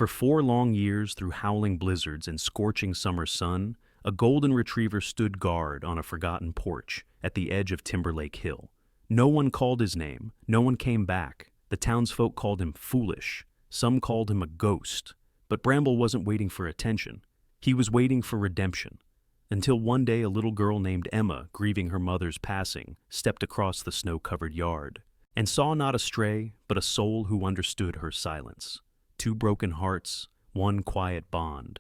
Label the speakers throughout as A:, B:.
A: For 4 long years, through howling blizzards and scorching summer sun, a golden retriever stood guard on a forgotten porch at the edge of Timberlake Hill. No one called his name, no one came back. The townsfolk called him foolish, some called him a ghost. But Bramble wasn't waiting for attention. He was waiting for redemption. Until one day a little girl named Emma, grieving her mother's passing, stepped across the snow-covered yard and saw not a stray, but a soul who understood her silence. 2 broken hearts, 1 quiet bond,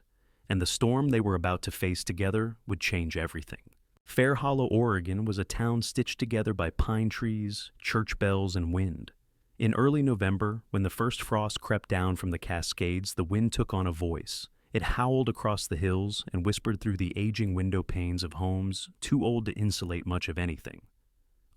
A: and the storm they were about to face together would change everything. Fair Hollow, Oregon was a town stitched together by pine trees, church bells, and wind. In early November, when the first frost crept down from the Cascades, the wind took on a voice. It howled across the hills and whispered through the aging window panes of homes too old to insulate much of anything.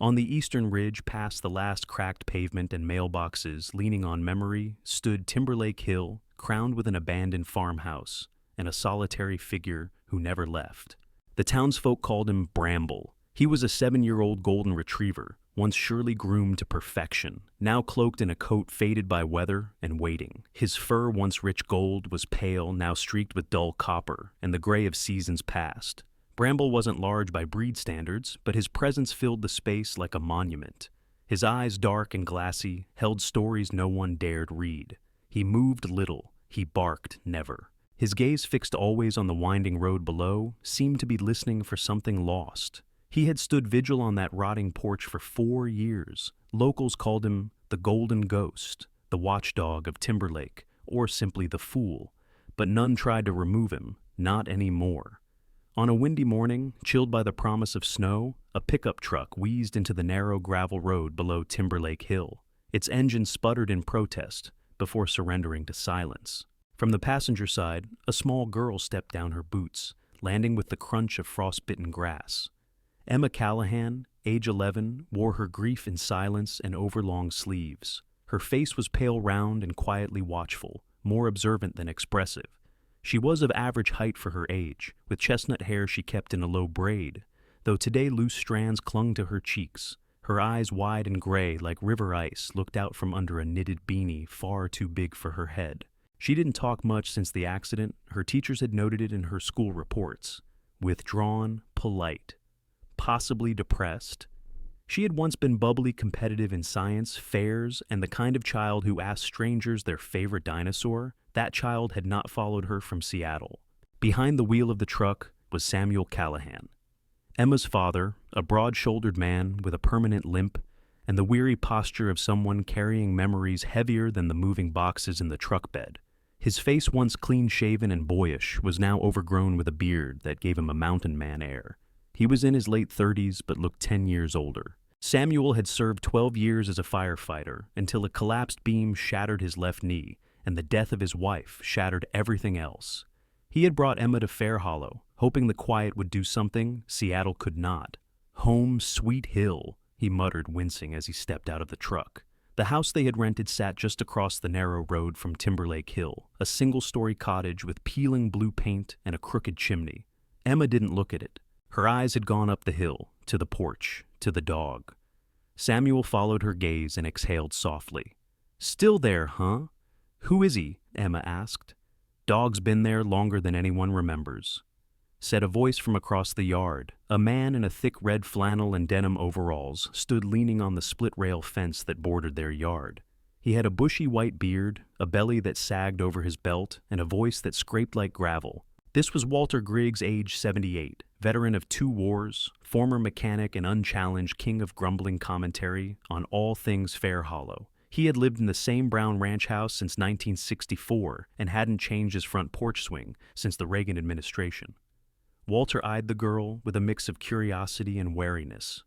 A: On the eastern ridge, past the last cracked pavement and mailboxes leaning on memory, stood Timberlake Hill, crowned with an abandoned farmhouse and a solitary figure who never left. The townsfolk called him Bramble. He was a 7-year-old golden retriever, once surely groomed to perfection, now cloaked in a coat faded by weather and waiting. His fur, once rich gold, was pale, now streaked with dull copper and the gray of seasons past. Bramble wasn't large by breed standards, but his presence filled the space like a monument. His eyes, dark and glassy, held stories no one dared read. He moved little, he barked never. His gaze, fixed always on the winding road below, seemed to be listening for something lost. He had stood vigil on that rotting porch for 4 years. Locals called him the Golden Ghost, the watchdog of Timberlake, or simply the Fool. But none tried to remove him, not anymore. On a windy morning, chilled by the promise of snow, a pickup truck wheezed into the narrow gravel road below Timberlake Hill. Its engine sputtered in protest before surrendering to silence. From the passenger side, a small girl stepped down her boots, landing with the crunch of frostbitten grass. Emma Callahan, age 11, wore her grief in silence and overlong sleeves. Her face was pale, round, and quietly watchful, more observant than expressive. She was of average height for her age, with chestnut hair she kept in a low braid, though today loose strands clung to her cheeks. Her eyes, wide and gray like river ice, looked out from under a knitted beanie far too big for her head. She didn't talk much since the accident. Her teachers had noted it in her school reports. Withdrawn, polite, possibly depressed. She had once been bubbly competitive in science, fairs, and the kind of child who asked strangers their favorite dinosaur. That child had not followed her from Seattle. Behind the wheel of the truck was Samuel Callahan, Emma's father, a broad-shouldered man with a permanent limp and the weary posture of someone carrying memories heavier than the moving boxes in the truck bed. His face, once clean-shaven and boyish, was now overgrown with a beard that gave him a mountain man air. He was in his late 30s but looked 10 years older. Samuel had served 12 years as a firefighter until a collapsed beam shattered his left knee, and the death of his wife shattered everything else. He had brought Emma to Fair Hollow, hoping the quiet would do something Seattle could not. "Home, sweet hill," he muttered, wincing as he stepped out of the truck. The house they had rented sat just across the narrow road from Timberlake Hill, a single-story cottage with peeling blue paint and a crooked chimney. Emma didn't look at it. Her eyes had gone up the hill, to the porch, to the dog. Samuel followed her gaze and exhaled softly. "Still there, huh? Who is he?" Emma asked. "Dog's been there longer than anyone remembers," said a voice from across the yard. A man in a thick red flannel and denim overalls stood leaning on the split-rail fence that bordered their yard. He had a bushy white beard, a belly that sagged over his belt, and a voice that scraped like gravel. This was Walter Griggs, age 78, veteran of 2 wars, former mechanic and unchallenged king of grumbling commentary on all things Fair Hollow. He had lived in the same brown ranch house since 1964 and hadn't changed his front porch swing since the Reagan administration. Walter eyed the girl with a mix of curiosity and wariness.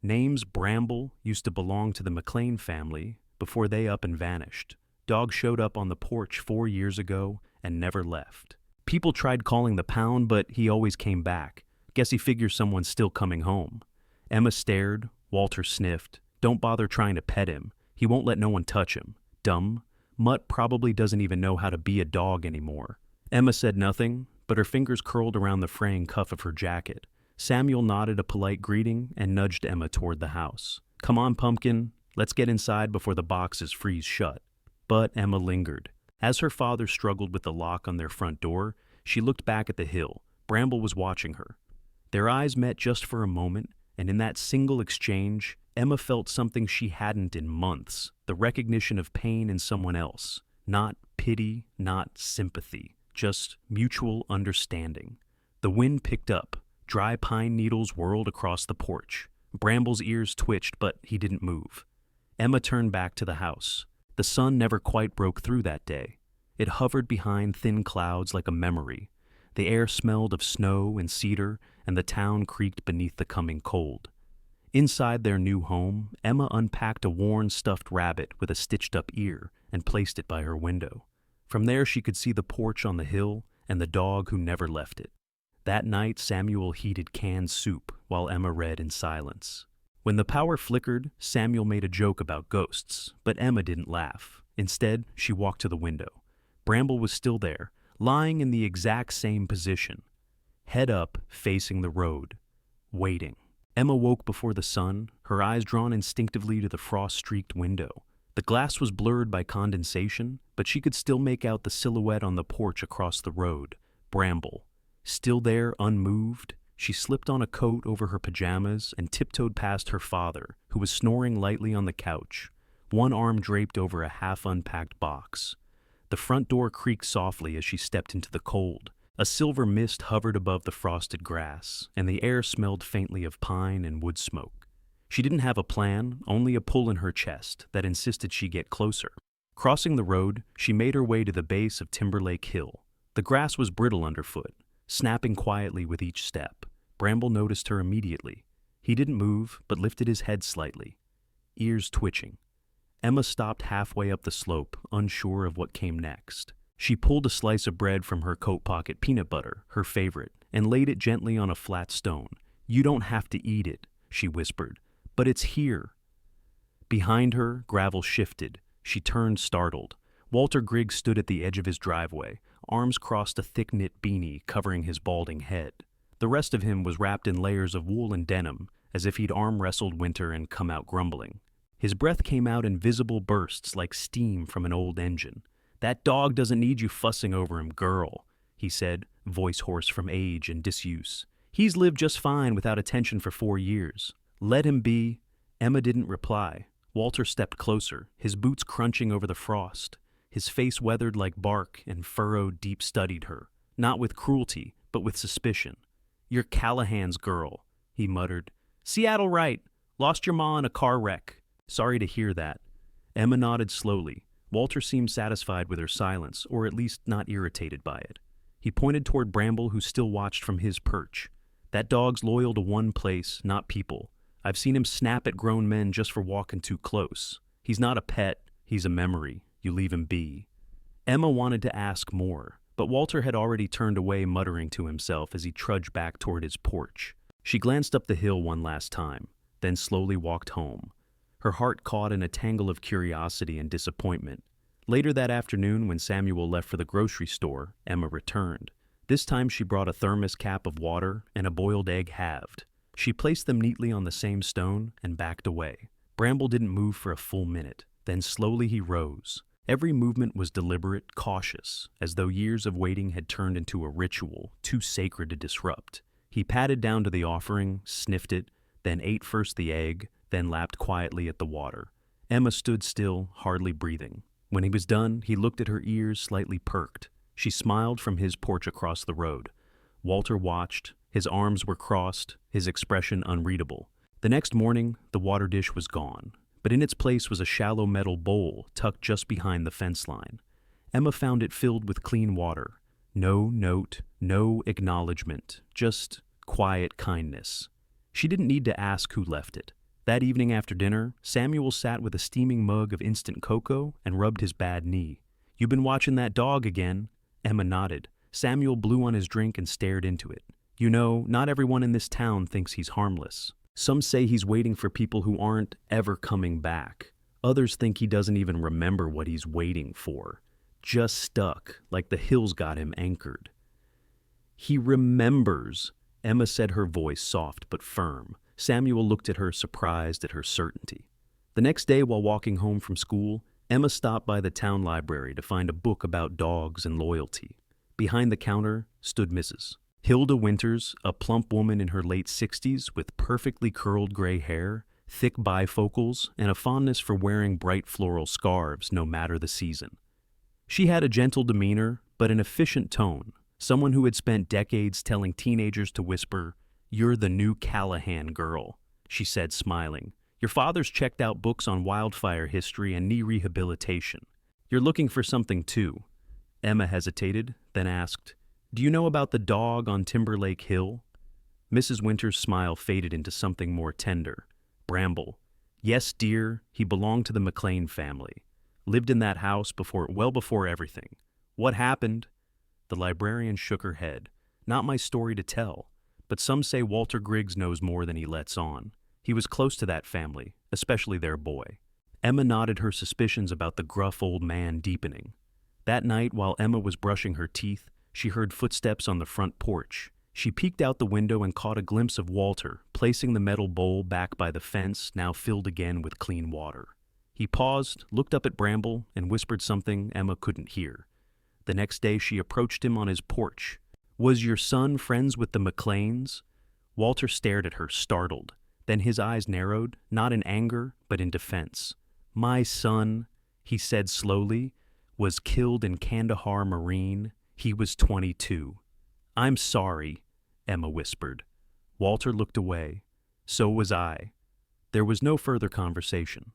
A: Names Bramble used to belong to the McLean family before they up and vanished. Dog showed up on the porch 4 years ago and never left. People tried calling the pound, but he always came back. Guess he figures someone's still coming home. Emma stared. Walter sniffed. "Don't bother trying to pet him. He won't let no one touch him. Dumb. Mutt probably doesn't even know how to be a dog anymore." Emma said nothing, but her fingers curled around the fraying cuff of her jacket. Samuel nodded a polite greeting and nudged Emma toward the house. "Come on, Pumpkin. Let's get inside before the boxes freeze shut." But Emma lingered. As her father struggled with the lock on their front door, she looked back at the hill. Bramble was watching her. Their eyes met just for a moment, and in that single exchange, Emma felt something she hadn't in months, the recognition of pain in someone else. Not pity, not sympathy, just mutual understanding. The wind picked up. Dry pine needles whirled across the porch. Bramble's ears twitched, but he didn't move. Emma turned back to the house. The sun never quite broke through that day. It hovered behind thin clouds like a memory. The air smelled of snow and cedar, and the town creaked beneath the coming cold. Inside their new home, Emma unpacked a worn stuffed rabbit with a stitched-up ear and placed it by her window. From there she could see the porch on the hill and the dog who never left it. That night, Samuel heated canned soup while Emma read in silence. When the power flickered, Samuel made a joke about ghosts, but Emma didn't laugh. Instead, she walked to the window. Bramble was still there, lying in the exact same position, head up, facing the road, waiting. Emma woke before the sun, her eyes drawn instinctively to the frost-streaked window. The glass was blurred by condensation, but she could still make out the silhouette on the porch across the road. Bramble. Still there, unmoved, she slipped on a coat over her pajamas and tiptoed past her father, who was snoring lightly on the couch, one arm draped over a half-unpacked box. The front door creaked softly as she stepped into the cold. A silver mist hovered above the frosted grass, and the air smelled faintly of pine and wood smoke. She didn't have a plan, only a pull in her chest that insisted she get closer. Crossing the road, she made her way to the base of Timberlake Hill. The grass was brittle underfoot, snapping quietly with each step. Bramble noticed her immediately. He didn't move, but lifted his head slightly, ears twitching. Emma stopped halfway up the slope, unsure of what came next. She pulled a slice of bread from her coat pocket, peanut butter, her favorite, and laid it gently on a flat stone. "You don't have to eat it," she whispered, "but it's here." Behind her, gravel shifted. She turned, startled. Walter Griggs stood at the edge of his driveway, arms crossed, a thick-knit beanie covering his balding head. The rest of him was wrapped in layers of wool and denim, as if he'd arm-wrestled winter and come out grumbling. His breath came out in visible bursts like steam from an old engine. "That dog doesn't need you fussing over him, girl," he said, voice hoarse from age and disuse. "He's lived just fine without attention for 4 years. Let him be." Emma didn't reply. Walter stepped closer, his boots crunching over the frost. His face weathered like bark and furrowed deep studied her, not with cruelty, but with suspicion. "You're Callahan's girl," he muttered. "Seattle right. Lost your ma in a car wreck." "Sorry to hear that." Emma nodded slowly. Walter seemed satisfied with her silence, or at least not irritated by it. He pointed toward Bramble, who still watched from his perch. "That dog's loyal to one place, not people. I've seen him snap at grown men just for walking too close. He's not a pet, he's a memory. You leave him be." Emma wanted to ask more, but Walter had already turned away, muttering to himself as he trudged back toward his porch. She glanced up the hill one last time, then slowly walked home. Her heart caught in a tangle of curiosity and disappointment. Later that afternoon, when Samuel left for the grocery store, Emma returned. This time she brought a thermos cap of water and a boiled egg halved. She placed them neatly on the same stone and backed away. Bramble didn't move for a full minute. Then slowly he rose. Every movement was deliberate, cautious, as though years of waiting had turned into a ritual too sacred to disrupt. He padded down to the offering, sniffed it, then ate first the egg, then lapped quietly at the water. Emma stood still, hardly breathing. When he was done, he looked at her ears, slightly perked. She smiled from his porch across the road. Walter watched. His arms were crossed, his expression unreadable. The next morning, the water dish was gone, but in its place was a shallow metal bowl tucked just behind the fence line. Emma found it filled with clean water. No note, no acknowledgement, just quiet kindness. She didn't need to ask who left it. That evening after dinner, Samuel sat with a steaming mug of instant cocoa and rubbed his bad knee. "You been watching that dog again?" Emma nodded. Samuel blew on his drink and stared into it. "You know, not everyone in this town thinks he's harmless. Some say he's waiting for people who aren't ever coming back. Others think he doesn't even remember what he's waiting for. Just stuck, like the hills got him anchored." "He remembers," Emma said, her voice soft but firm. Samuel looked at her, surprised at her certainty. The next day, while walking home from school, Emma stopped by the town library to find a book about dogs and loyalty. Behind the counter stood Mrs. Hilda Winters, a plump woman in her late 60s with perfectly curled gray hair, thick bifocals, and a fondness for wearing bright floral scarves no matter the season. She had a gentle demeanor, but an efficient tone, someone who had spent decades telling teenagers to whisper, "You're the new Callahan girl," she said, smiling. "Your father's checked out books on wildfire history and knee rehabilitation. You're looking for something too." Emma hesitated, then asked, "Do you know about the dog on Timberlake Hill?" Mrs. Winter's smile faded into something more tender. Bramble. "Yes, dear, he belonged to the McLean family. Lived in that house well before everything. What happened?" The librarian shook her head. "Not my story to tell, but some say Walter Griggs knows more than he lets on. He was close to that family, especially their boy." Emma nodded, her suspicions about the gruff old man deepening. That night, while Emma was brushing her teeth, she heard footsteps on the front porch. She peeked out the window and caught a glimpse of Walter, placing the metal bowl back by the fence, now filled again with clean water. He paused, looked up at Bramble, and whispered something Emma couldn't hear. The next day she approached him on his porch. "Was your son friends with the McLeans?" Walter stared at her, startled. Then his eyes narrowed, not in anger, but in defense. "My son," he said slowly, "was killed in Kandahar Marine. He was 22. "I'm sorry," Emma whispered. Walter looked away. So was I. There was no further conversation.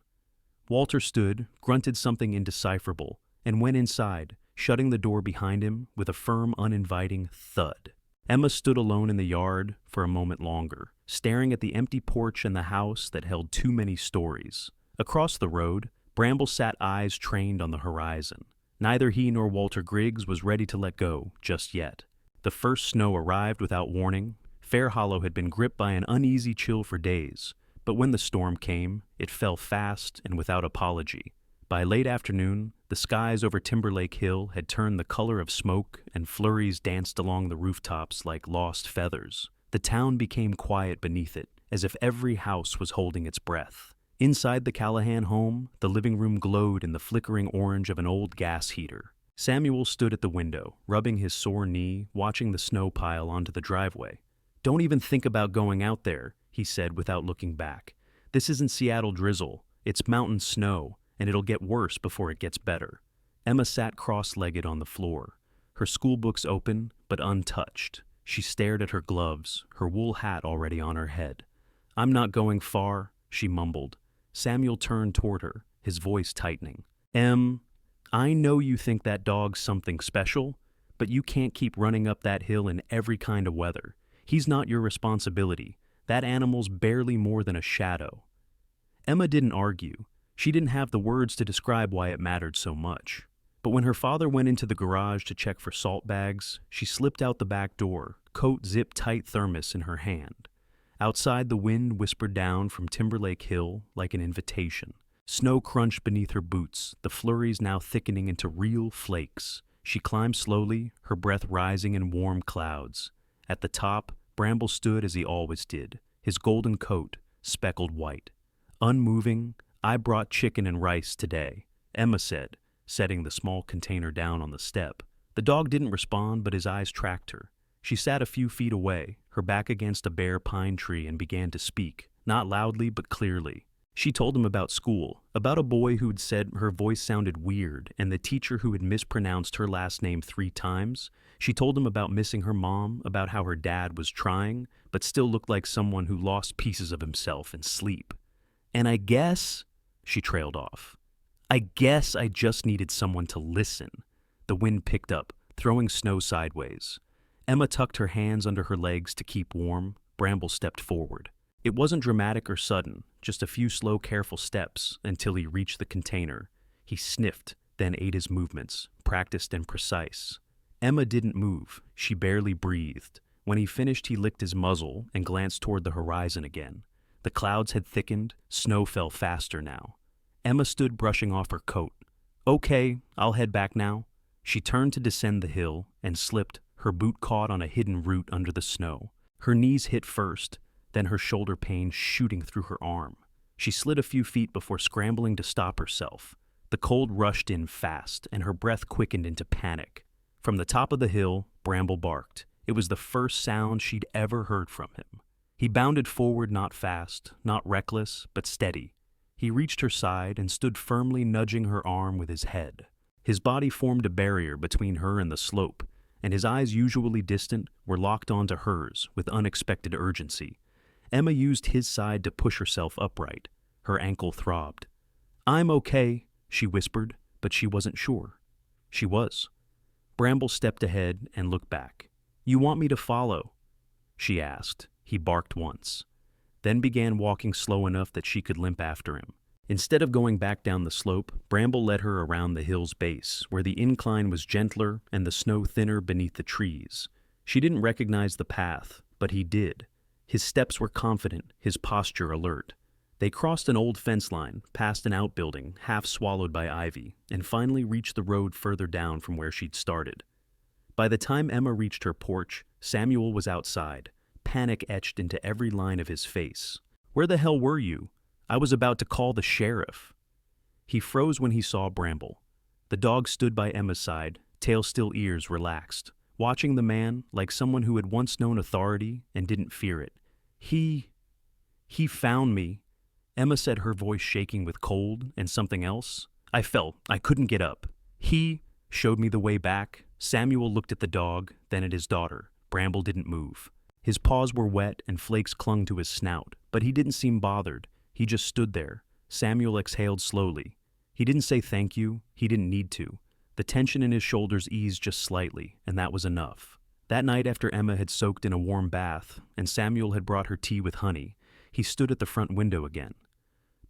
A: Walter stood, grunted something indecipherable, and went inside, shutting the door behind him with a firm, uninviting thud. Emma stood alone in the yard for a moment longer, staring at the empty porch and the house that held too many stories. Across the road, Bramble sat, eyes trained on the horizon. Neither he nor Walter Griggs was ready to let go just yet. The first snow arrived without warning. Fair Hollow had been gripped by an uneasy chill for days, but when the storm came, it fell fast and without apology. By late afternoon, the skies over Timberlake Hill had turned the color of smoke, and flurries danced along the rooftops like lost feathers. The town became quiet beneath it, as if every house was holding its breath. Inside the Callahan home, the living room glowed in the flickering orange of an old gas heater. Samuel stood at the window, rubbing his sore knee, watching the snow pile onto the driveway. "Don't even think about going out there," he said without looking back. "This isn't Seattle drizzle. It's mountain snow, and it'll get worse before it gets better." Emma sat cross-legged on the floor, her schoolbooks open but untouched. She stared at her gloves, her wool hat already on her head. "I'm not going far," she mumbled. Samuel turned toward her, his voice tightening. I know you think that dog's something special, but you can't keep running up that hill in every kind of weather. He's not your responsibility. That animal's barely more than a shadow." Emma didn't argue. She didn't have the words to describe why it mattered so much. But when her father went into the garage to check for salt bags, she slipped out the back door, coat zip-tight thermos in her hand. Outside, the wind whispered down from Timberlake Hill like an invitation. Snow crunched beneath her boots, the flurries now thickening into real flakes. She climbed slowly, her breath rising in warm clouds. At the top, Bramble stood as he always did, his golden coat speckled white. Unmoving, "I brought chicken and rice today," Emma said, setting the small container down on the step. The dog didn't respond, but his eyes tracked her. She sat a few feet away, her back against a bare pine tree, and began to speak, not loudly but clearly. She told him about school, about a boy who'd said her voice sounded weird, and the teacher who had mispronounced her last name 3 times. She told him about missing her mom, about how her dad was trying, but still looked like someone who lost pieces of himself in sleep. "And I guess," she trailed off, "I guess I just needed someone to listen." The wind picked up, throwing snow sideways. Emma tucked her hands under her legs to keep warm. Bramble stepped forward. It wasn't dramatic or sudden, just a few slow, careful steps until he reached the container. He sniffed, then ate his movements, practiced and precise. Emma didn't move. She barely breathed. When he finished, he licked his muzzle and glanced toward the horizon again. The clouds had thickened. Snow fell faster now. Emma stood brushing off her coat. "Okay, I'll head back now." She turned to descend the hill and slipped. Her boot caught on a hidden root under the snow. Her knees hit first, then her shoulder pain shooting through her arm. She slid a few feet before scrambling to stop herself. The cold rushed in fast, and her breath quickened into panic. From the top of the hill, Bramble barked. It was the first sound she'd ever heard from him. He bounded forward, not fast, not reckless, but steady. He reached her side and stood firmly, nudging her arm with his head. His body formed a barrier between her and the slope, and his eyes, usually distant, were locked onto hers with unexpected urgency. Emma used his side to push herself upright. Her ankle throbbed. "I'm okay," she whispered, but she wasn't sure. She was. Bramble stepped ahead and looked back. "You want me to follow?" she asked. He barked once, then began walking slow enough that she could limp after him. Instead of going back down the slope, Bramble led her around the hill's base, where the incline was gentler and the snow thinner beneath the trees. She didn't recognize the path, but he did. His steps were confident, his posture alert. They crossed an old fence line, past an outbuilding, half swallowed by ivy, and finally reached the road further down from where she'd started. By the time Emma reached her porch, Samuel was outside, panic etched into every line of his face. "Where the hell were you? I was about to call the sheriff." He froze when he saw Bramble. The dog stood by Emma's side, tail still, ears relaxed, watching the man like someone who had once known authority and didn't fear it. He found me," Emma said, her voice shaking with cold and something else. "I fell. I couldn't get up. He showed me the way back." Samuel looked at the dog, then at his daughter. Bramble didn't move. His paws were wet and flakes clung to his snout, but he didn't seem bothered. He just stood there. Samuel exhaled slowly. He didn't say thank you. He didn't need to. The tension in his shoulders eased just slightly, and that was enough. That night, after Emma had soaked in a warm bath and Samuel had brought her tea with honey, he stood at the front window again.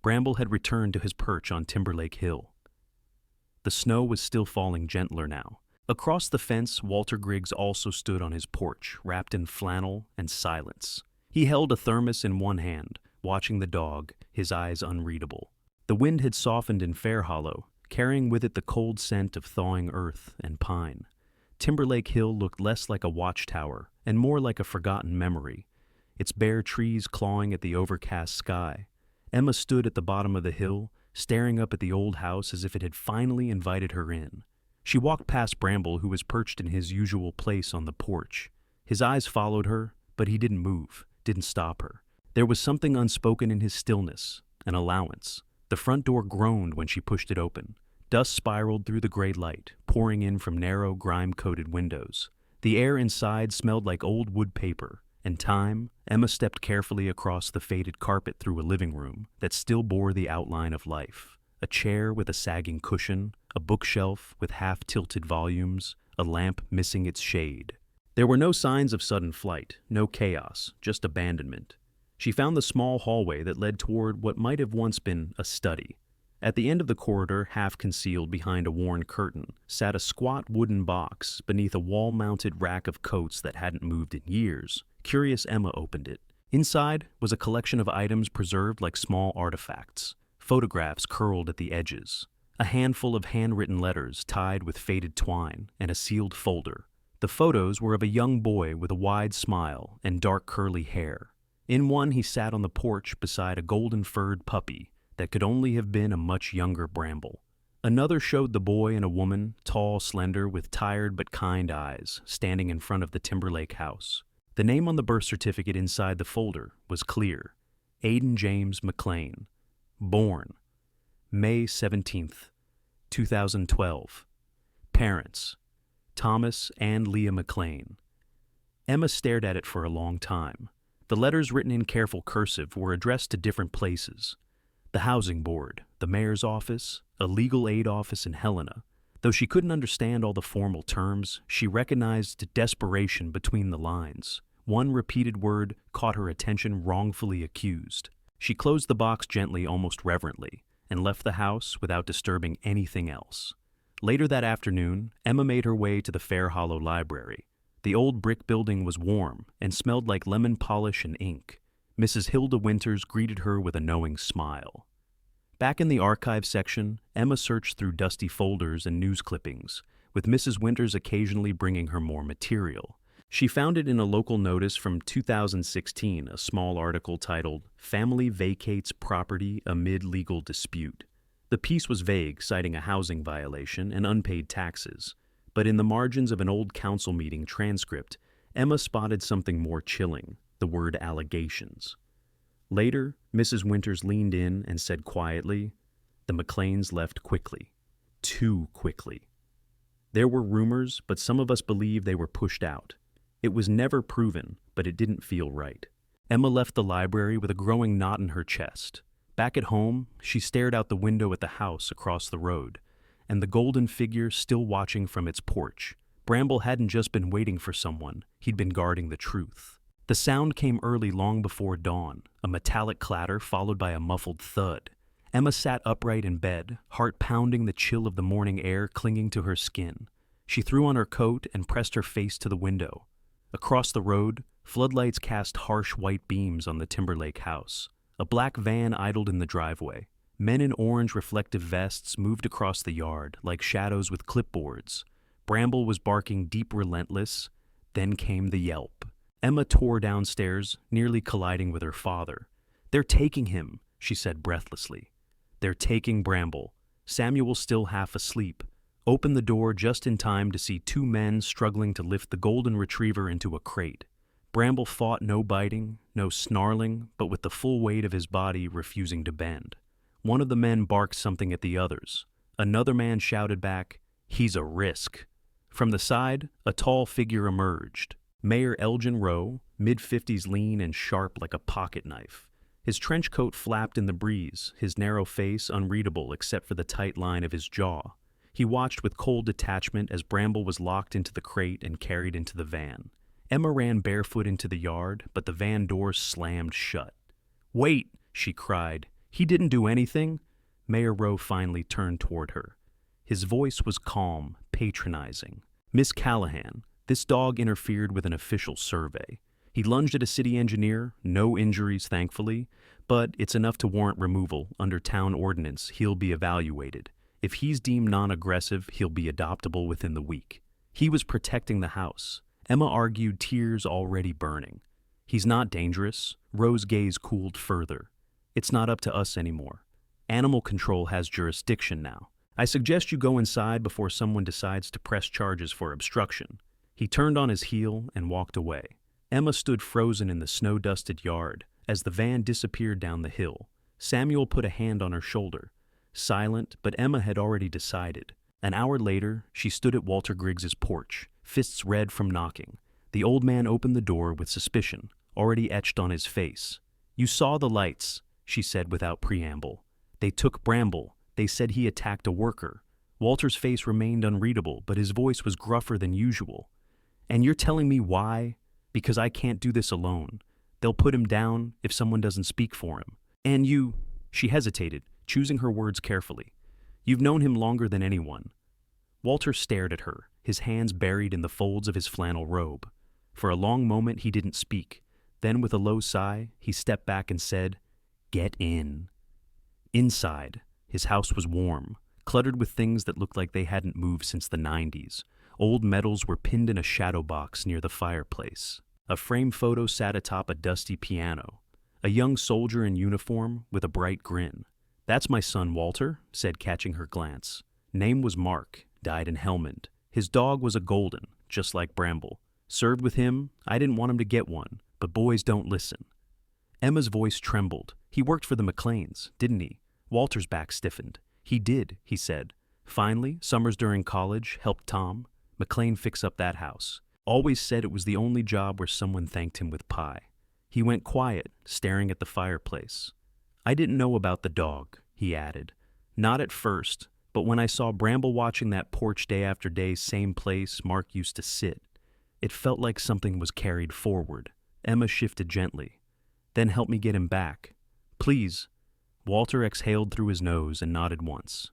A: Bramble had returned to his perch on Timberlake Hill. The snow was still falling gentler now. Across the fence, Walter Griggs also stood on his porch, wrapped in flannel and silence. He held a thermos in one hand, watching the dog, his eyes unreadable. The wind had softened in Fair Hollow, carrying with it the cold scent of thawing earth and pine. Timberlake Hill looked less like a watchtower and more like a forgotten memory, its bare trees clawing at the overcast sky. Emma stood at the bottom of the hill, staring up at the old house as if it had finally invited her in. She walked past Bramble, who was perched in his usual place on the porch. His eyes followed her, but he didn't move, didn't stop her. There was something unspoken in his stillness, an allowance. The front door groaned when she pushed it open. Dust spiraled through the gray light, pouring in from narrow, grime-coated windows. The air inside smelled like old wood paper. In time, Emma stepped carefully across the faded carpet through a living room that still bore the outline of life. A chair with a sagging cushion, a bookshelf with half-tilted volumes, a lamp missing its shade. There were no signs of sudden flight, no chaos, just abandonment. She found the small hallway that led toward what might have once been a study. At the end of the corridor, half concealed behind a worn curtain, sat a squat wooden box beneath a wall-mounted rack of coats that hadn't moved in years. Curious, Emma opened it. Inside was a collection of items preserved like small artifacts. Photographs curled at the edges, a handful of handwritten letters tied with faded twine, and a sealed folder. The photos were of a young boy with a wide smile and dark curly hair. In one, he sat on the porch beside a golden-furred puppy that could only have been a much younger Bramble. Another showed the boy and a woman, tall, slender, with tired but kind eyes, standing in front of the Timberlake house. The name on the birth certificate inside the folder was clear: Aiden James McLean. Born May 17th, 2012. Parents Thomas and Leah McLean. Emma stared at it for a long time. The letters, written in careful cursive, were addressed to different places: the housing board, the mayor's office, a legal aid office in Helena. Though she couldn't understand all the formal terms, she recognized desperation between the lines. One repeated word caught her attention: wrongfully accused. She closed the box gently, almost reverently, and left the house without disturbing anything else. Later that afternoon, Emma made her way to the Fair Hollow Library. The old brick building was warm and smelled like lemon polish and ink. Mrs. Hilda Winters greeted her with a knowing smile. Back in the archive section, Emma searched through dusty folders and news clippings, with Mrs. Winters occasionally bringing her more material. She found it in a local notice from 2016, a small article titled "Family Vacates Property Amid Legal Dispute." The piece was vague, citing a housing violation and unpaid taxes. But in the margins of an old council meeting transcript, Emma spotted something more chilling, the word allegations. Later, Mrs. Winters leaned in and said quietly, "The McLeans left quickly. Too quickly. There were rumors, but some of us believe they were pushed out. It was never proven, but it didn't feel right." Emma left the library with a growing knot in her chest. Back at home, she stared out the window at the house across the road, and the golden figure still watching from its porch. Bramble hadn't just been waiting for someone, he'd been guarding the truth. The sound came early, long before dawn, a metallic clatter followed by a muffled thud. Emma sat upright in bed, heart pounding, the chill of the morning air clinging to her skin. She threw on her coat and pressed her face to the window. Across the road, floodlights cast harsh white beams on the Timberlake house. A black van idled in the driveway. Men in orange reflective vests moved across the yard, like shadows with clipboards. Bramble was barking deep, relentless. Then came the yelp. Emma tore downstairs, nearly colliding with her father. "They're taking him," she said breathlessly. "They're taking Bramble." Samuel, still half asleep, opened the door just in time to see two men struggling to lift the golden retriever into a crate. Bramble fought, no biting, no snarling, but with the full weight of his body refusing to bend. One of the men barked something at the others. Another man shouted back, "He's a risk." From the side, a tall figure emerged. Mayor Elgin Rowe, mid-50s, lean and sharp like a pocket knife. His trench coat flapped in the breeze, his narrow face unreadable except for the tight line of his jaw. He watched with cold detachment as Bramble was locked into the crate and carried into the van. Emma ran barefoot into the yard, but the van doors slammed shut. "Wait," she cried. "He didn't do anything." Mayor Rowe finally turned toward her. His voice was calm, patronizing. "Miss Callahan, this dog interfered with an official survey. He lunged at a city engineer, no injuries thankfully, but it's enough to warrant removal. Under town ordinance, he'll be evaluated. If he's deemed non-aggressive, he'll be adoptable within the week. He was protecting the house." Emma argued, tears already burning. "He's not dangerous." Rowe's gaze cooled further. "It's not up to us anymore. Animal control has jurisdiction now. I suggest you go inside before someone decides to press charges for obstruction." He turned on his heel and walked away. Emma stood frozen in the snow-dusted yard as the van disappeared down the hill. Samuel put a hand on her shoulder. Silent, but Emma had already decided. An hour later, she stood at Walter Griggs's porch, fists red from knocking. The old man opened the door with suspicion, already etched on his face. "You saw the lights," she said without preamble. "They took Bramble. They said he attacked a worker." Walter's face remained unreadable, but his voice was gruffer than usual. "And you're telling me why? Because I can't do this alone. They'll put him down if someone doesn't speak for him. And you—" She hesitated, choosing her words carefully. "You've known him longer than anyone." Walter stared at her, his hands buried in the folds of his flannel robe. For a long moment he didn't speak. Then, with a low sigh, he stepped back and said, "Get in." Inside, his house was warm, cluttered with things that looked like they hadn't moved since the 90s. Old medals were pinned in a shadow box near the fireplace. A framed photo sat atop a dusty piano. A young soldier in uniform with a bright grin. "That's my son, Walter," said, catching her glance. Name was Mark, died in Helmand. His dog was a golden, just like Bramble. Served with him, I didn't want him to get one, but boys don't listen. Emma's voice trembled. "He worked for the McLeans, didn't he?" Walter's back stiffened. "He did," he said. "Finally, summers during college, helped Tom. McLean fix up that house. Always said it was the only job where someone thanked him with pie." He went quiet, staring at the fireplace. "I didn't know about the dog," he added. "Not at first, but when I saw Bramble watching that porch day after day, same place Mark used to sit, it felt like something was carried forward." Emma shifted gently. "Then help me get him back. Please." Walter exhaled through his nose and nodded once.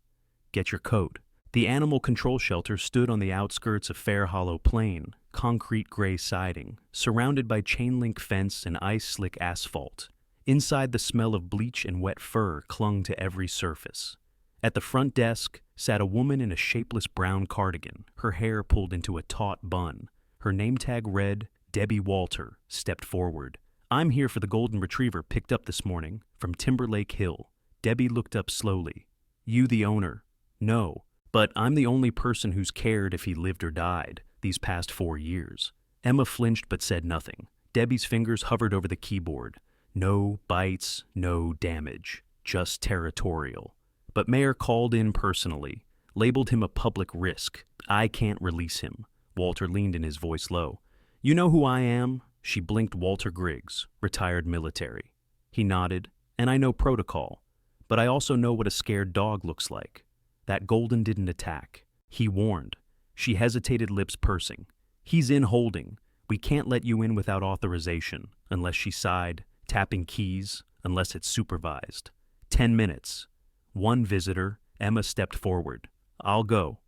A: "Get your coat." The animal control shelter stood on the outskirts of Fair Hollow Plain, concrete gray siding, surrounded by chain-link fence and ice-slick asphalt. Inside, the smell of bleach and wet fur clung to every surface. At the front desk sat a woman in a shapeless brown cardigan, her hair pulled into a taut bun. Her name tag read, Debbie Walter, stepped forward. "I'm here for the golden retriever picked up this morning from Timberlake Hill." Debbie looked up slowly. You the owner. No, but I'm the only person who's cared if he lived or died these past 4 years. Emma flinched but said nothing. Debbie's fingers hovered over the keyboard. No bites, no damage, just territorial. But Mayer called in personally, labeled him a public risk. I can't release him. Walter leaned in, his voice low. You know who I am? She blinked. Walter Griggs, retired military. He nodded. And I know protocol. But I also know what a scared dog looks like. That Golden didn't attack. He warned. She hesitated, lips pursing. He's in holding. We can't let you in without authorization, unless she sighed, tapping keys, unless it's supervised. 10 minutes. One visitor. Emma stepped forward. I'll go.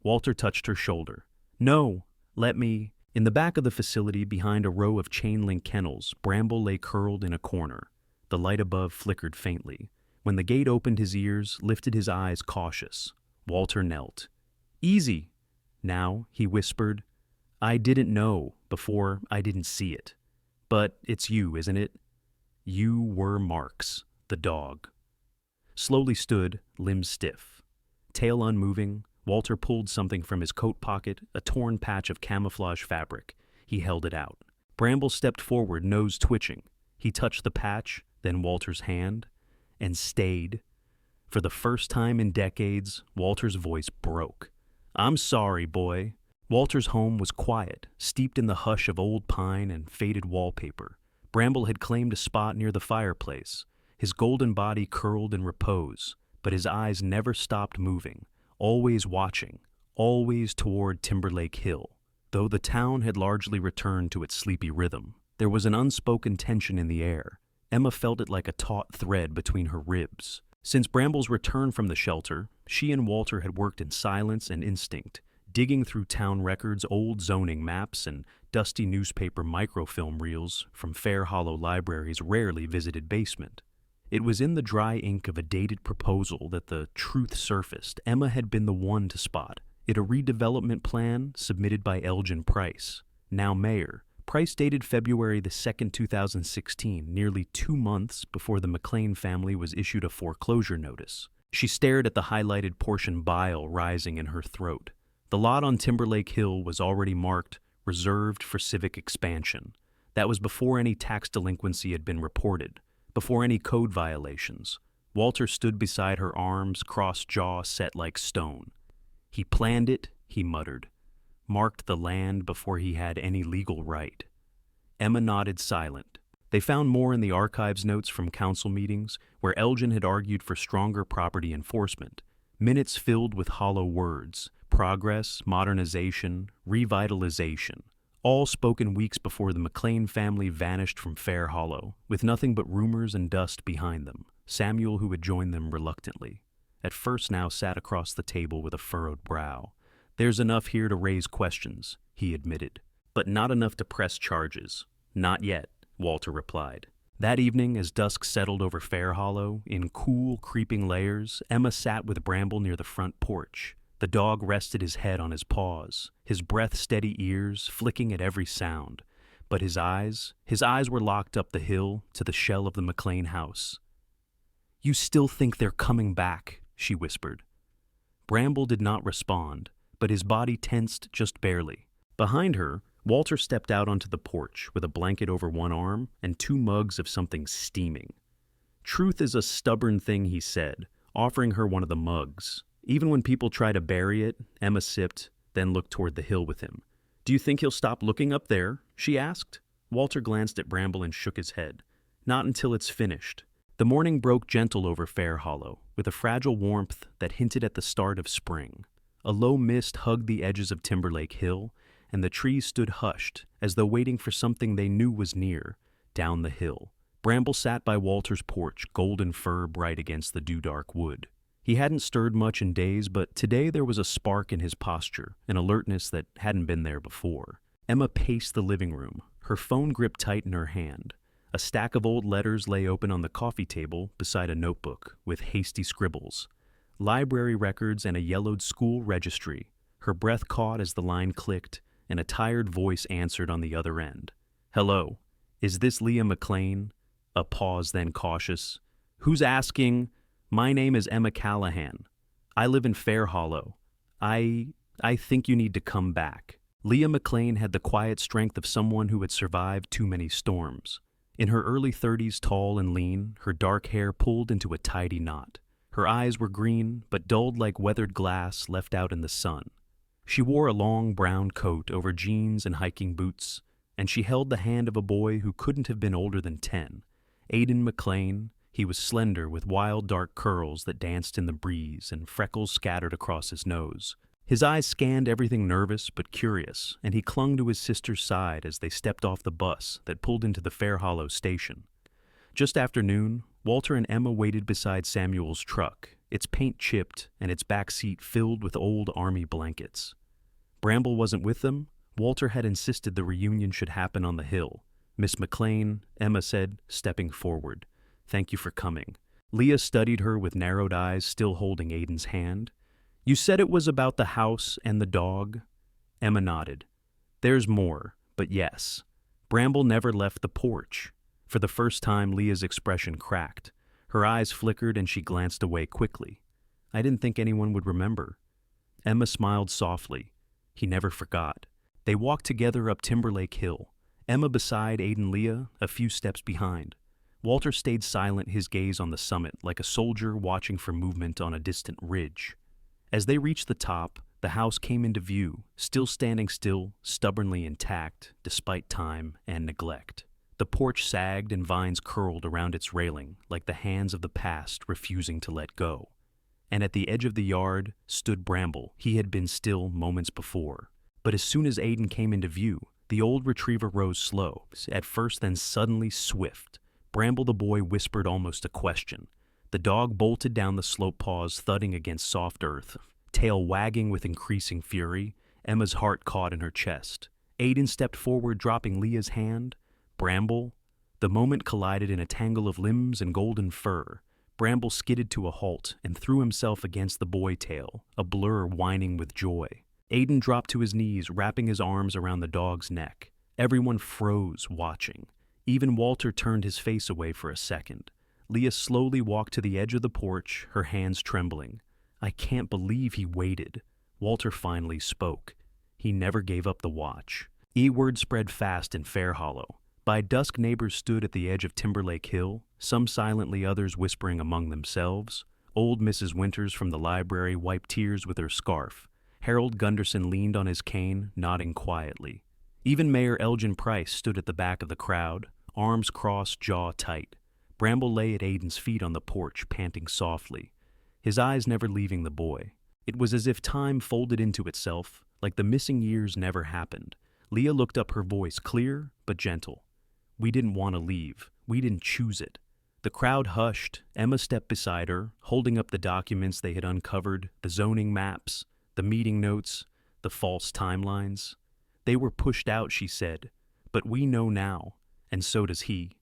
A: Walter touched her shoulder. No, let me. In the back of the facility, behind a row of chain-link kennels, Bramble lay curled in a corner. The light above flickered faintly. When the gate opened, his ears lifted, his eyes cautious. Walter knelt. Easy. Now, he whispered. I didn't know before I didn't see it. But it's you, isn't it? You were Marks, the dog. Slowly stood, limbs stiff. Tail unmoving, Walter pulled something from his coat pocket, a torn patch of camouflage fabric. He held it out. Bramble stepped forward, nose twitching. He touched the patch, then Walter's hand, and stayed. For the first time in decades, Walter's voice broke. I'm sorry, boy. Walter's home was quiet, steeped in the hush of old pine and faded wallpaper. Bramble had claimed a spot near the fireplace. His golden body curled in repose, but his eyes never stopped moving, always watching, always toward Timberlake Hill. Though the town had largely returned to its sleepy rhythm, there was an unspoken tension in the air. Emma felt it like a taut thread between her ribs. Since Bramble's return from the shelter, she and Walter had worked in silence and instinct, digging through town records, old zoning maps, and dusty newspaper microfilm reels from Fair Hollow Library's rarely visited basement. It was in the dry ink of a dated proposal that the truth surfaced. Emma had been the one to spot it, a redevelopment plan submitted by Elgin Price, now mayor. Price dated February the 2nd, 2016, nearly 2 months before the McLean family was issued a foreclosure notice. She stared at the highlighted portion, bile rising in her throat. The lot on Timberlake Hill was already marked reserved for civic expansion. That was before any tax delinquency had been reported, before any code violations. Walter stood beside her, arms crossed, jaw set like stone. He planned it, he muttered. Marked the land before he had any legal right. Emma nodded, silent. They found more in the archives notes from council meetings, where Elgin had argued for stronger property enforcement. Minutes filled with hollow words: progress, modernization, revitalization. All spoken weeks before the McLean family vanished from Fair Hollow, with nothing but rumors and dust behind them. Samuel, who had joined them reluctantly, at first now sat across the table with a furrowed brow. There's enough here to raise questions, he admitted, but not enough to press charges. Not yet, Walter replied. That evening, as dusk settled over Fair Hollow, in cool, creeping layers, Emma sat with Bramble near the front porch. The dog rested his head on his paws, his breath-steady ears flicking at every sound. But his eyes were locked up the hill to the shell of the McLean house. You still think they're coming back, she whispered. Bramble did not respond, but his body tensed just barely. Behind her, Walter stepped out onto the porch with a blanket over one arm and 2 mugs of something steaming. Truth is a stubborn thing, he said, offering her one of the mugs. Even when people try to bury it, Emma sipped, then looked toward the hill with him. Do you think he'll stop looking up there? She asked. Walter glanced at Bramble and shook his head. Not until it's finished. The morning broke gentle over Fair Hollow, with a fragile warmth that hinted at the start of spring. A low mist hugged the edges of Timberlake Hill, and the trees stood hushed, as though waiting for something they knew was near, down the hill. Bramble sat by Walter's porch, golden fur bright against the dew-dark wood. He hadn't stirred much in days, but today there was a spark in his posture, an alertness that hadn't been there before. Emma paced the living room, her phone gripped tight in her hand. A stack of old letters lay open on the coffee table beside a notebook with hasty scribbles. Library records and a yellowed school registry. Her breath caught as the line clicked, and a tired voice answered on the other end. Hello, is this Leah McLean? A pause, then cautious. Who's asking? My name is Emma Callahan. I live in Fair Hollow. I... I think you need to come back. Leah McLean had the quiet strength of someone who had survived too many storms. In her early 30s, tall and lean, her dark hair pulled into a tidy knot. Her eyes were green, but dulled like weathered glass left out in the sun. She wore a long brown coat over jeans and hiking boots, and she held the hand of a boy who couldn't have been older than 10. Aiden McLean. He was slender with wild dark curls that danced in the breeze and freckles scattered across his nose. His eyes scanned everything nervous but curious, and he clung to his sister's side as they stepped off the bus that pulled into the Fair Hollow station. Just after noon, Walter and Emma waited beside Samuel's truck, its paint chipped and its back seat filled with old army blankets. Bramble wasn't with them. Walter had insisted the reunion should happen on the hill. Miss McLean, Emma said, stepping forward. Thank you for coming. Leah studied her with narrowed eyes, still holding Aiden's hand. You said it was about the house and the dog? Emma nodded. There's more, but yes. Bramble never left the porch. For the first time, Leah's expression cracked. Her eyes flickered and she glanced away quickly. I didn't think anyone would remember. Emma smiled softly. He never forgot. They walked together up Timberlake Hill, Emma beside Aiden Leah, a few steps behind. Walter stayed silent, his gaze on the summit, like a soldier watching for movement on a distant ridge. As they reached the top, the house came into view, still standing still, stubbornly intact, despite time and neglect. The porch sagged and vines curled around its railing, like the hands of the past refusing to let go. And at the edge of the yard stood Bramble. He had been still moments before. But as soon as Aiden came into view, the old retriever rose slow, at first then suddenly swift. Bramble the boy whispered almost a question. The dog bolted down the slope, paws thudding against soft earth, tail wagging with increasing fury. Emma's heart caught in her chest. Aiden stepped forward, dropping Leah's hand. Bramble. The moment collided in a tangle of limbs and golden fur. Bramble skidded to a halt and threw himself against the boy tail, a blur whining with joy. Aiden dropped to his knees, wrapping his arms around the dog's neck. Everyone froze, watching. Even Walter turned his face away for a second. Leah slowly walked to the edge of the porch, her hands trembling. I can't believe he waited. Walter finally spoke. He never gave up the watch. Word spread fast in Fair Hollow. By dusk, neighbors stood at the edge of Timberlake Hill, some silently, others whispering among themselves. Old Mrs. Winters from the library wiped tears with her scarf. Harold Gunderson leaned on his cane, nodding quietly. Even Mayor Elgin Price stood at the back of the crowd, arms crossed, jaw tight. Bramble lay at Aiden's feet on the porch, panting softly, his eyes never leaving the boy. It was as if time folded into itself, like the missing years never happened. Leah looked up, her voice clear but gentle. We didn't want to leave. We didn't choose it. The crowd hushed. Emma stepped beside her, holding up the documents they had uncovered, the zoning maps, the meeting notes, the false timelines. They were pushed out, she said, but we know now, and so does he.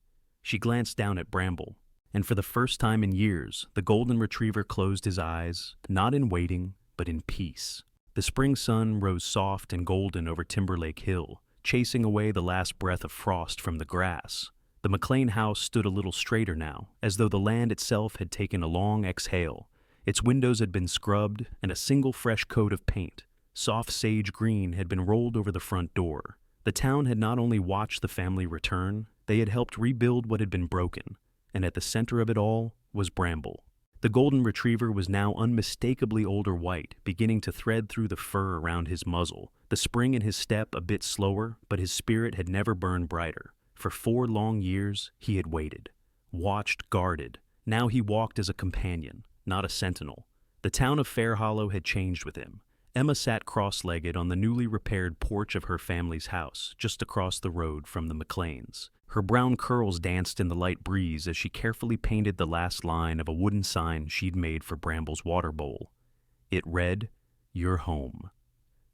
A: She glanced down at Bramble, and for the first time in years, the golden retriever closed his eyes, not in waiting, but in peace. The spring sun rose soft and golden over Timberlake Hill, chasing away the last breath of frost from the grass. The McLean house stood a little straighter now, as though the land itself had taken a long exhale. Its windows had been scrubbed, and a single fresh coat of paint, soft sage green, had been rolled over the front door. The town had not only watched the family return, they had helped rebuild what had been broken, and at the center of it all was Bramble. The golden retriever was now unmistakably older white, beginning to thread through the fur around his muzzle, the spring in his step a bit slower, but his spirit had never burned brighter. For 4 long years, he had waited, watched, guarded. Now he walked as a companion, not a sentinel. The town of Fair Hollow had changed with him. Emma sat cross-legged on the newly repaired porch of her family's house, just across the road from the McLeans. Her brown curls danced in the light breeze as she carefully painted the last line of a wooden sign she'd made for Bramble's water bowl. It read, "You're home."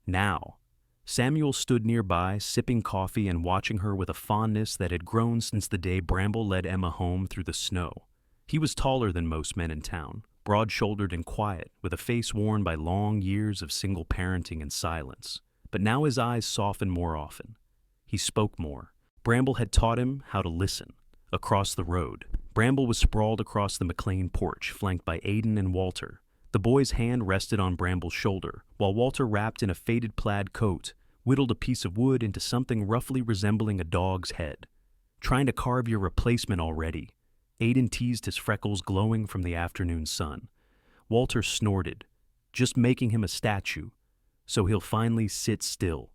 A: Now. Samuel stood nearby, sipping coffee and watching her with a fondness that had grown since the day Bramble led Emma home through the snow. He was taller than most men in town, broad-shouldered and quiet, with a face worn by long years of single parenting and silence. But now his eyes softened more often. He spoke more. Bramble had taught him how to listen. Across the road, Bramble was sprawled across the McLean porch, flanked by Aiden and Walter. The boy's hand rested on Bramble's shoulder, while Walter, wrapped in a faded plaid coat, whittled a piece of wood into something roughly resembling a dog's head. "Trying to carve your replacement already." Aiden teased, his freckles glowing from the afternoon sun. Walter snorted. "Just making him a statue, so he'll finally sit still."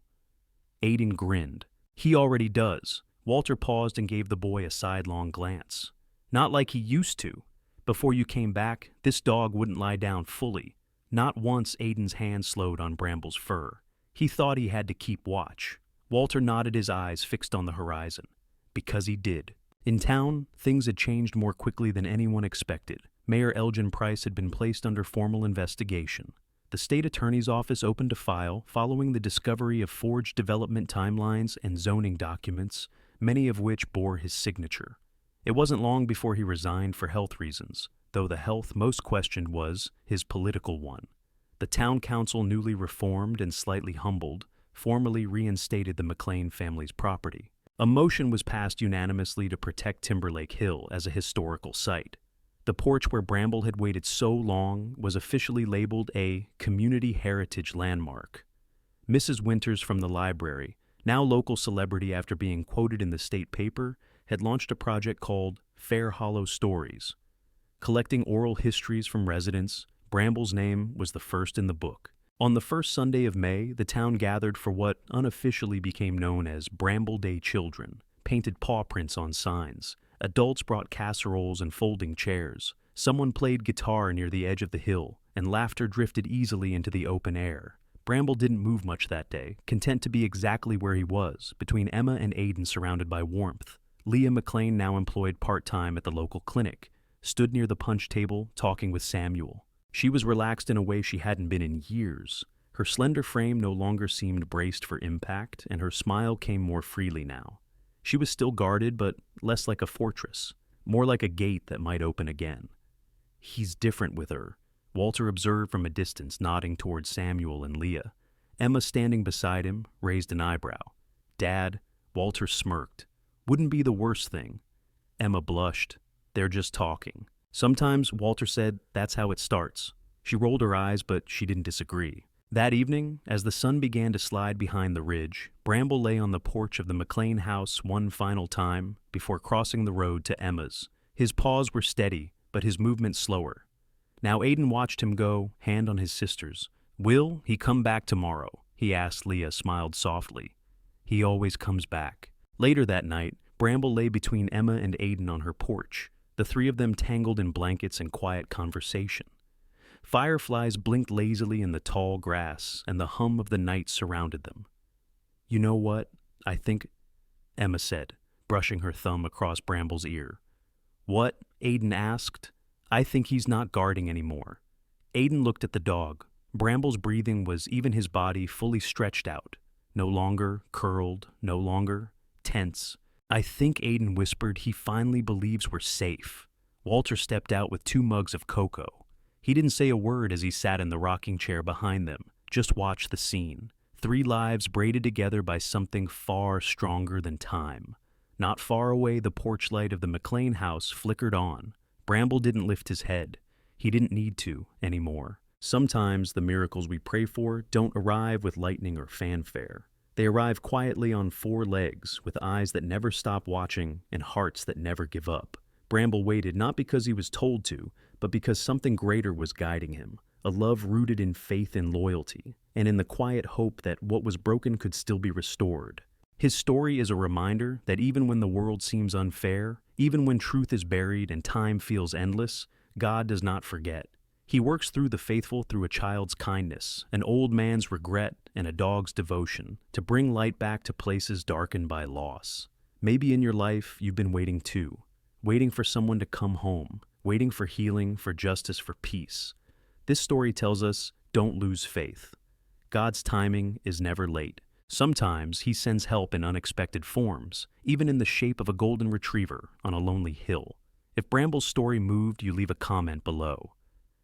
A: Aiden grinned. "He already does." Walter paused and gave the boy a sidelong glance. "Not like he used to. Before you came back, this dog wouldn't lie down fully." Not once. Aiden's hand slowed on Bramble's fur. He thought he had to keep watch. Walter nodded, his eyes fixed on the horizon. Because he did. In town, things had changed more quickly than anyone expected. Mayor Elgin Price had been placed under formal investigation. The state attorney's office opened a file following the discovery of forged development timelines and zoning documents, many of which bore his signature. It wasn't long before he resigned for health reasons, though the health most questioned was his political one. The town council, newly reformed and slightly humbled, formally reinstated the McLean family's property. A motion was passed unanimously to protect Timberlake Hill as a historical site. The porch where Bramble had waited so long was officially labeled a community heritage landmark. Mrs. Winters from the library, now local celebrity after being quoted in the state paper, had launched a project called Fair Hollow Stories. Collecting oral histories from residents, Bramble's name was the first in the book. On the first Sunday of May, the town gathered for what unofficially became known as Bramble Day Children, painted paw prints on signs. Adults brought casseroles and folding chairs. Someone played guitar near the edge of the hill, and laughter drifted easily into the open air. Bramble didn't move much that day, content to be exactly where he was, between Emma and Aiden, surrounded by warmth. Leah McLean, now employed part-time at the local clinic, stood near the punch table, talking with Samuel. She was relaxed in a way she hadn't been in years. Her slender frame no longer seemed braced for impact, and her smile came more freely now. She was still guarded, but less like a fortress, more like a gate that might open again. "He's different with her," Walter observed from a distance, nodding toward Samuel and Leah. Emma, standing beside him, raised an eyebrow. "Dad," Walter smirked. "Wouldn't be the worst thing." Emma blushed. "They're just talking." "Sometimes," Walter said, "that's how it starts." She rolled her eyes, but she didn't disagree. That evening, as the sun began to slide behind the ridge, Bramble lay on the porch of the McLean house one final time before crossing the road to Emma's. His paws were steady, but his movement slower. Now Aiden watched him go, hand on his sister's. "Will he come back tomorrow?" he asked. Leah smiled softly. "He always comes back." Later that night, Bramble lay between Emma and Aiden on her porch, the three of them tangled in blankets and quiet conversation. Fireflies blinked lazily in the tall grass, and the hum of the night surrounded them. "You know what, I think," Emma said, brushing her thumb across Bramble's ear. "What?" Aiden asked. "I think he's not guarding anymore." Aiden looked at the dog. Bramble's breathing was even his body fully stretched out, no longer curled, no longer tense. "I think," Aiden whispered, "he finally believes we're safe." Walter stepped out with 2 mugs of cocoa. He didn't say a word as he sat in the rocking chair behind them, just watched the scene. 3 lives braided together by something far stronger than time. Not far away, the porch light of the McLean house flickered on. Bramble didn't lift his head. He didn't need to anymore. Sometimes the miracles we pray for don't arrive with lightning or fanfare. They arrive quietly on 4 legs, with eyes that never stop watching and hearts that never give up. Bramble waited, not because he was told to, but because something greater was guiding him, a love rooted in faith and loyalty, and in the quiet hope that what was broken could still be restored. His story is a reminder that even when the world seems unfair, even when truth is buried and time feels endless, God does not forget. He works through the faithful, through a child's kindness, an old man's regret, and a dog's devotion, to bring light back to places darkened by loss. Maybe in your life you've been waiting too, waiting for someone to come home, waiting for healing, for justice, for peace. This story tells us, don't lose faith. God's timing is never late. Sometimes he sends help in unexpected forms, even in the shape of a golden retriever on a lonely hill. If Bramble's story moved you, leave a comment below.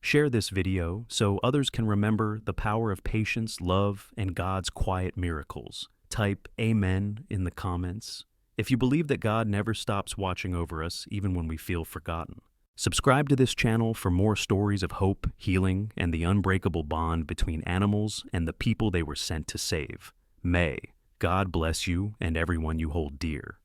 A: Share this video so others can remember the power of patience, love, and God's quiet miracles. Type Amen in the comments. if you believe that God never stops watching over us even when we feel forgotten. Subscribe to this channel for more stories of hope, healing, and the unbreakable bond between animals and the people they were sent to save. May God bless you and everyone you hold dear.